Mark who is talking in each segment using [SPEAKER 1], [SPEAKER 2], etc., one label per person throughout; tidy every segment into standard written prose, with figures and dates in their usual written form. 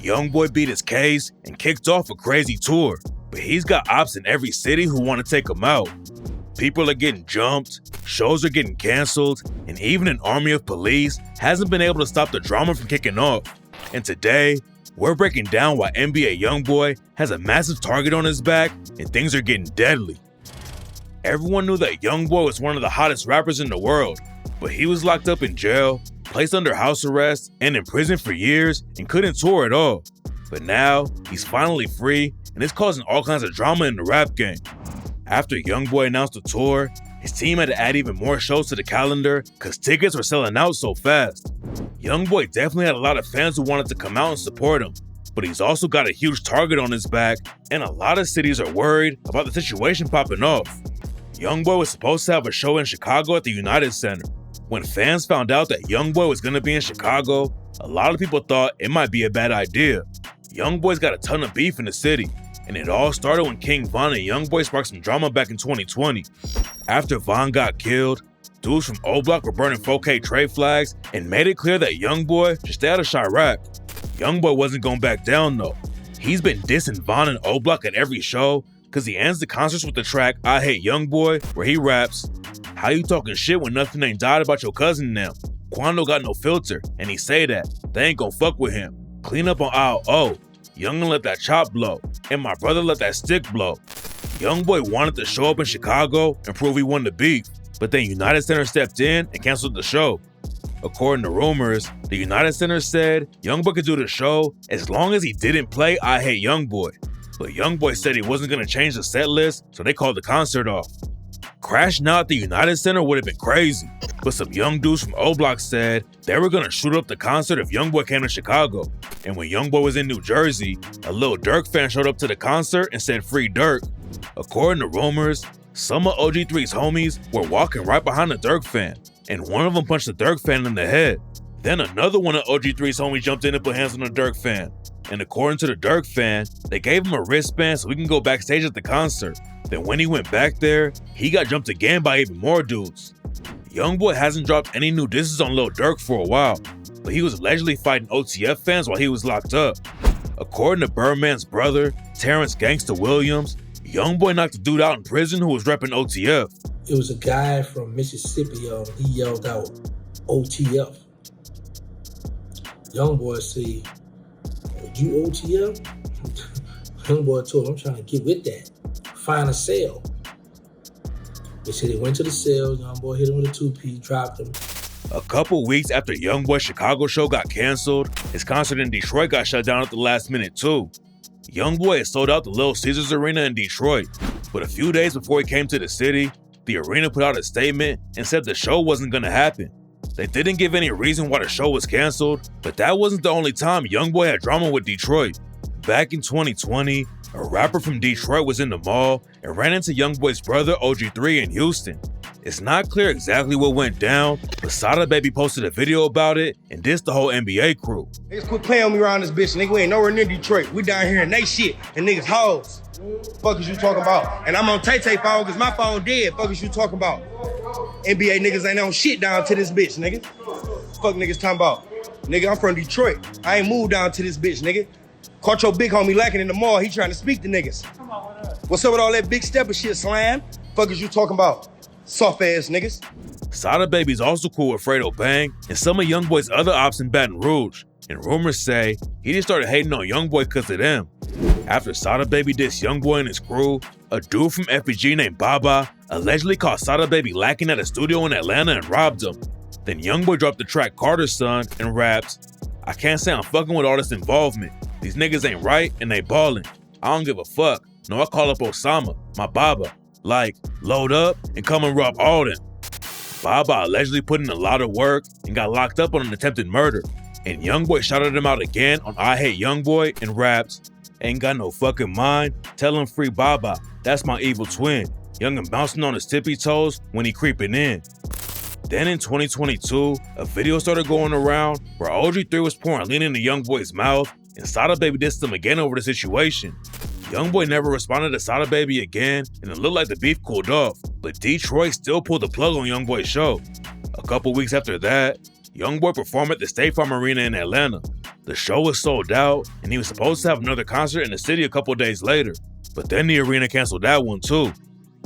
[SPEAKER 1] Youngboy beat his case and kicked off a crazy tour, but he's got ops in every city who want to take him out. People are getting jumped, shows are getting canceled, and even an army of police hasn't been able to stop the drama from kicking off. And today, we're breaking down why NBA Youngboy has a massive target on his back and things are getting deadly. Everyone knew that Youngboy was one of the hottest rappers in the world, but he was locked up in jail, placed under house arrest, and in prison for years and couldn't tour at all. But now, he's finally free and it's causing all kinds of drama in the rap game. After Youngboy announced the tour, his team had to add even more shows to the calendar because tickets were selling out so fast. Youngboy definitely had a lot of fans who wanted to come out and support him, but he's also got a huge target on his back and a lot of cities are worried about the situation popping off. Youngboy was supposed to have a show in Chicago at the United Center. When fans found out that Youngboy was going to be in Chicago, a lot of people thought it might be a bad idea. Youngboy's got a ton of beef in the city, and it all started when King Von and Youngboy sparked some drama back in 2020. After Von got killed, dudes from O-Block were burning 4K trade flags and made it clear that Youngboy should stay out of Chirac. Youngboy wasn't going back down though. He's been dissing Von and O-Block at every show because he ends the concerts with the track I Hate Youngboy, where he raps, "How you talking shit when nothing ain't died about your cousin now? Quando got no filter, and he say that. They ain't gon' fuck with him. Clean up on IO. Youngin let that chop blow, and my brother let that stick blow." Youngboy wanted to show up in Chicago and prove he won the beef, but then United Center stepped in and canceled the show. According to rumors, the United Center said Youngboy could do the show as long as he didn't play I Hate Youngboy. But Youngboy said he wasn't gonna change the set list, so they called the concert off. Crashing out at the United Center would have been crazy, but some young dudes from O-Block said they were gonna shoot up the concert if Youngboy came to Chicago. And when Youngboy was in New Jersey, a Lil Durk fan showed up to the concert and said free Durk. According to rumors, some of OG3's homies were walking right behind the Durk fan, and one of them punched the Durk fan in the head. Then another one of OG3's homies jumped in and put hands on the Durk fan. And according to the Durk fan, they gave him a wristband so he can go backstage at the concert. Then when he went back there, he got jumped again by even more dudes. Youngboy hasn't dropped any new disses on Lil Durk for a while, but he was allegedly fighting OTF fans while he was locked up. According to Birdman's brother, Terrence Gangsta Williams, Youngboy knocked a dude out in prison who was repping OTF.
[SPEAKER 2] It was a guy from Mississippi, he yelled out OTF. Youngboy said, "You OTF?" Youngboy told him, "I'm trying to get with that. Find a cell." They said he went to the cell, Youngboy hit him with a 2-piece, dropped him.
[SPEAKER 1] A couple weeks after Youngboy's Chicago show got canceled, his concert in Detroit got shut down at the last minute too. Youngboy had sold out the Little Caesars Arena in Detroit, but a few days before he came to the city, the arena put out a statement and said the show wasn't gonna happen. They didn't give any reason why the show was canceled, but that wasn't the only time Youngboy had drama with Detroit. Back in 2020, a rapper from Detroit was in the mall and ran into Youngboy's brother OG3 in Houston. It's not clear exactly what went down, but Sada Baby posted a video about it and dissed the whole NBA crew.
[SPEAKER 3] Niggas quit playing with me around this bitch, nigga. We ain't nowhere near Detroit. We down here in they shit and niggas hoes. Fuck is you talking about? And I'm on Tay-Tay phone because my phone dead. Fuck is you talking about? NBA niggas ain't on shit down to this bitch, nigga. Fuck niggas talking about. Nigga, I'm from Detroit. I ain't moved down to this bitch, nigga. Caught your big homie lacking in the mall. He trying to speak to niggas. What's up with all that big stepper shit, Slam? Fuck is you talking about? Soft ass niggas.
[SPEAKER 1] Sada Baby's also cool with Fredo Bang and some of Youngboy's other ops in Baton Rouge. And rumors say he just started hating on Youngboy because of them. After Sada Baby dissed Youngboy and his crew, a dude from FBG named Baba allegedly caught Sada Baby lacking at a studio in Atlanta and robbed him. Then Youngboy dropped the track Carter's Son and raps, "I can't say I'm fucking with all this involvement. These niggas ain't right and they ballin'. I don't give a fuck. No, I call up Osama, my Baba. Like, load up and come and rob all them." Baba allegedly put in a lot of work and got locked up on an attempted murder. And Youngboy shouted him out again on I Hate Youngboy and raps, "Ain't got no fucking mind. Tell him free Baba. That's my evil twin. Youngin bouncing on his tippy toes when he creeping in." Then in 2022, a video started going around where OG3 was pouring lean into Youngboy's mouth and Sada Baby dissed him again over the situation. Youngboy never responded to Sada Baby again and it looked like the beef cooled off, but Detroit still pulled the plug on Youngboy's show. A couple weeks after that, Youngboy performed at the State Farm Arena in Atlanta. The show was sold out, and he was supposed to have another concert in the city a couple days later. But then the arena canceled that one too.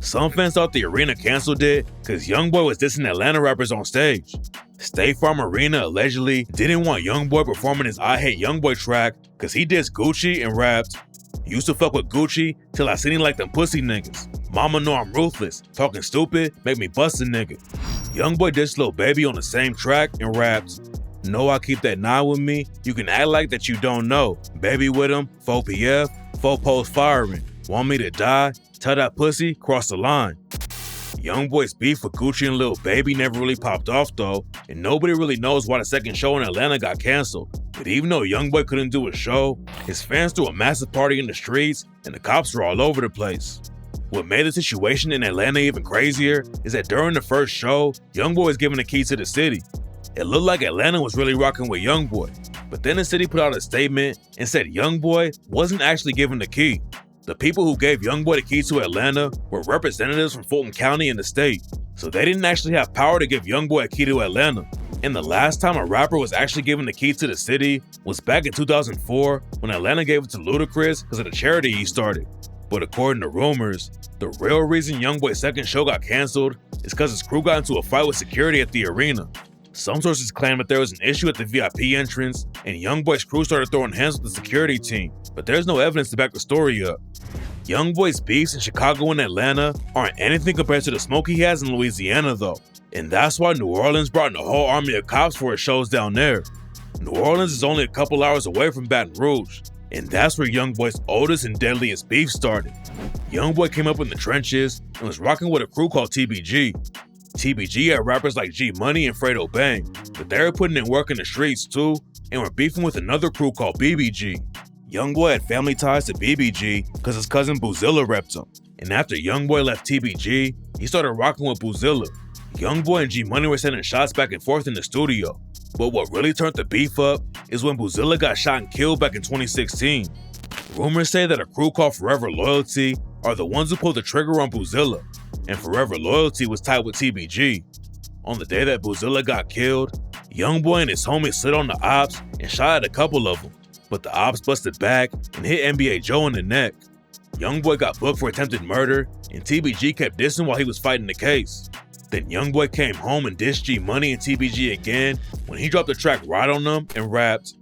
[SPEAKER 1] Some fans thought the arena canceled it because Youngboy was dissing Atlanta rappers on stage. State Farm Arena allegedly didn't want Youngboy performing his I Hate Youngboy track because he dissed Gucci and rapped, "Used to fuck with Gucci till I seen him like them pussy niggas. Mama know I'm ruthless, talking stupid, make me bust a nigga." Youngboy dissed Lil Baby on the same track and rapped, "Know I keep that 9 with me, you can act like that you don't know. Baby with him, 4 PF, 4 post firing. Want me to die? Tell that pussy, cross the line." Youngboy's beef with Gucci and Lil Baby never really popped off though, and nobody really knows why the second show in Atlanta got canceled. But even though Youngboy couldn't do a show, his fans threw a massive party in the streets and the cops were all over the place. What made the situation in Atlanta even crazier is that during the first show, Youngboy was given the key to the city. It looked like Atlanta was really rocking with Youngboy, but then the city put out a statement and said Youngboy wasn't actually given the key. The people who gave Youngboy the key to Atlanta were representatives from Fulton County in the state, so they didn't actually have power to give Youngboy a key to Atlanta. And the last time a rapper was actually given the key to the city was back in 2004 when Atlanta gave it to Ludacris because of the charity he started. But according to rumors, the real reason Youngboy's second show got canceled is because his crew got into a fight with security at the arena. Some sources claim that there was an issue at the VIP entrance and Youngboy's crew started throwing hands with the security team, but there's no evidence to back the story up. Youngboy's beefs in Chicago and Atlanta aren't anything compared to the smoke he has in Louisiana though, and that's why New Orleans brought in a whole army of cops for his shows down there. New Orleans is only a couple hours away from Baton Rouge, and that's where Youngboy's oldest and deadliest beef started. Youngboy came up in the trenches and was rocking with a crew called TBG. TBG had rappers like G Money and Fredo Bang, but they were putting in work in the streets too, and were beefing with another crew called BBG. Youngboy had family ties to BBG because his cousin Boozilla repped him, and after Youngboy left TBG, he started rocking with Boozilla. Youngboy and G Money were sending shots back and forth in the studio, but what really turned the beef up is when Boozilla got shot and killed back in 2016. Rumors say that a crew called Forever Loyalty are the ones who pulled the trigger on Boozilla, and Forever Loyalty was tied with TBG. On the day that Boozilla got killed, Youngboy and his homies slid on the Opps and shot at a couple of them, but the Opps busted back and hit NBA Joe in the neck. Youngboy got booked for attempted murder, and TBG kept dissing while he was fighting the case. Then Youngboy came home and dissed G Money and TBG again when he dropped the track Ride on them and rapped,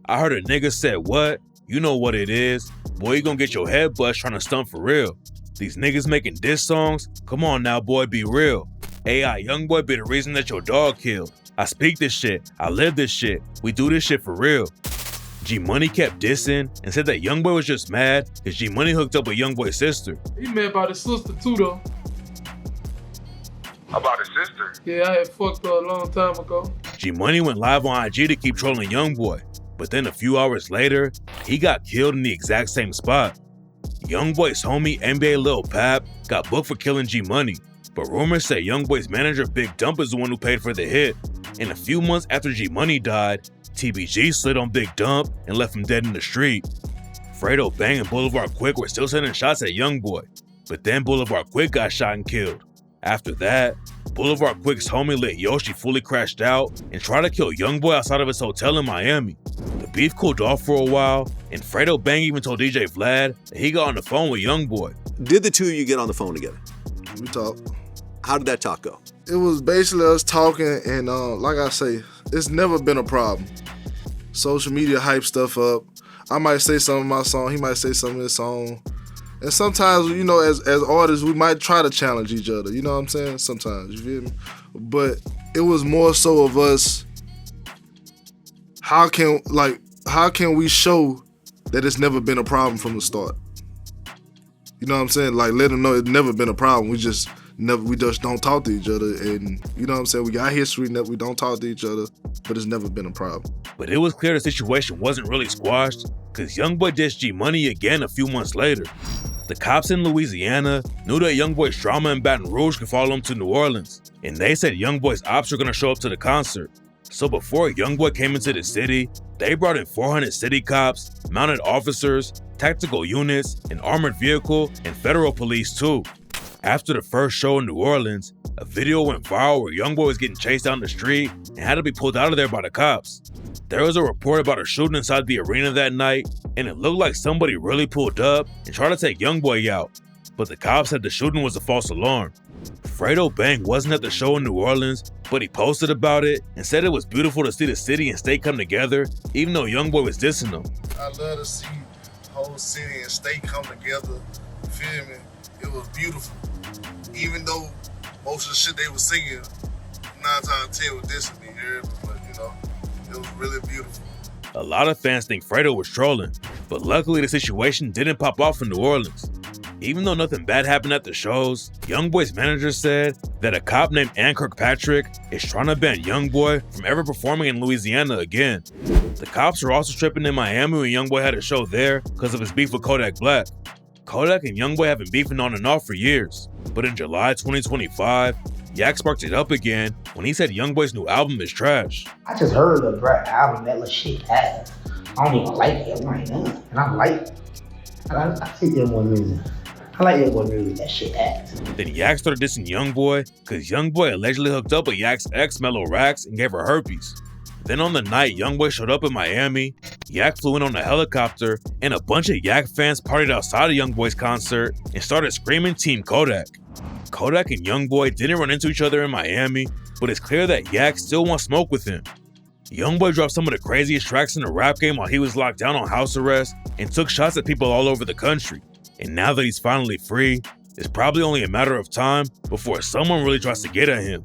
[SPEAKER 1] "I heard a nigga said what? You know what it is. Boy, you gon' get your head bust trying to stunt for real. These niggas making diss songs? Come on now, boy, be real. AI Youngboy be the reason that your dog killed. I speak this shit. I live this shit. We do this shit for real." G Money kept dissing and said that Youngboy was just mad because G Money hooked up with Youngboy's sister.
[SPEAKER 4] He mad about his sister too though.
[SPEAKER 5] About his sister?
[SPEAKER 4] Yeah, I had fucked her a long time ago.
[SPEAKER 1] G Money went live on IG to keep trolling Youngboy, but then a few hours later, he got killed in the exact same spot. Youngboy's homie NBA Lil Pap got booked for killing G Money, but rumors say Youngboy's manager Big Dump is the one who paid for the hit. And a few months after G Money died, TBG slid on Big Dump and left him dead in the street. Fredo Bang and Boulevard Quick were still sending shots at Youngboy, but then Boulevard Quick got shot and killed. After that, Boulevard Quick's homie Lit Yoshi fully crashed out and tried to kill Youngboy outside of his hotel in Miami. The beef cooled off for a while, and Fredo Bang even told DJ Vlad that he got on the phone with Youngboy.
[SPEAKER 6] Did the two of you get on the phone together?
[SPEAKER 7] We talked.
[SPEAKER 6] How did that talk go?
[SPEAKER 7] It was basically us talking, and like I say, it's never been a problem. Social media hype stuff up. I might say something in my song, he might say something in his song. And sometimes, you know, as artists, we might try to challenge each other, you know what I'm saying? Sometimes, you feel me? But it was more so of us, how can we show that it's never been a problem from the start? You know what I'm saying? Like, let them know it's never been a problem. We just don't talk to each other, and you know what I'm saying? We got history that we don't talk to each other, but it's never been a problem.
[SPEAKER 1] But it was clear the situation wasn't really squashed, because Youngboy dissed G Money again a few months later. The cops in Louisiana knew that Youngboy's drama in Baton Rouge could follow him to New Orleans, and they said Youngboy's ops were gonna show up to the concert. So before Youngboy came into the city, they brought in 400 city cops, mounted officers, tactical units, an armored vehicle, and federal police too. After the first show in New Orleans, a video went viral where Youngboy was getting chased down the street and had to be pulled out of there by the cops. There was a report about a shooting inside the arena that night, and it looked like somebody really pulled up and tried to take Youngboy out, but the cops said the shooting was a false alarm. Fredo Bang wasn't at the show in New Orleans, but he posted about it and said it was beautiful to see the city and state come together, even though Youngboy was dissing them.
[SPEAKER 7] I love to see the whole city and state come together. You feel me? It was beautiful. Even though most of the shit they were singing, 9 times out of 10 was dissing me, but you know, it was really beautiful.
[SPEAKER 1] A lot of fans think Fredo was trolling, but luckily the situation didn't pop off in New Orleans. Even though nothing bad happened at the shows, Youngboy's manager said that a cop named Ann Kirkpatrick is trying to ban Youngboy from ever performing in Louisiana again. The cops were also tripping in Miami when Youngboy had a show there because of his beef with Kodak Black. Kodak and Youngboy have been beefing on and off for years, but in July 2025, Yak sparked it up again when he said Youngboy's new album is trash.
[SPEAKER 5] I just heard the rap album, that little shit ass. I don't even like it right now. And I like Youngboy music. I like Youngboy music, that shit ass.
[SPEAKER 1] Then Yak started dissing Youngboy because Youngboy allegedly hooked up with Yak's ex Mellow Rackz and gave her herpes. Then on the night Youngboy showed up in Miami, Yak flew in on a helicopter and a bunch of Yak fans partied outside of Youngboy's concert and started screaming Team Kodak. Kodak and Youngboy didn't run into each other in Miami, but it's clear that Yak still wants smoke with him. Youngboy dropped some of the craziest tracks in the rap game while he was locked down on house arrest and took shots at people all over the country. And now that he's finally free, it's probably only a matter of time before someone really tries to get at him.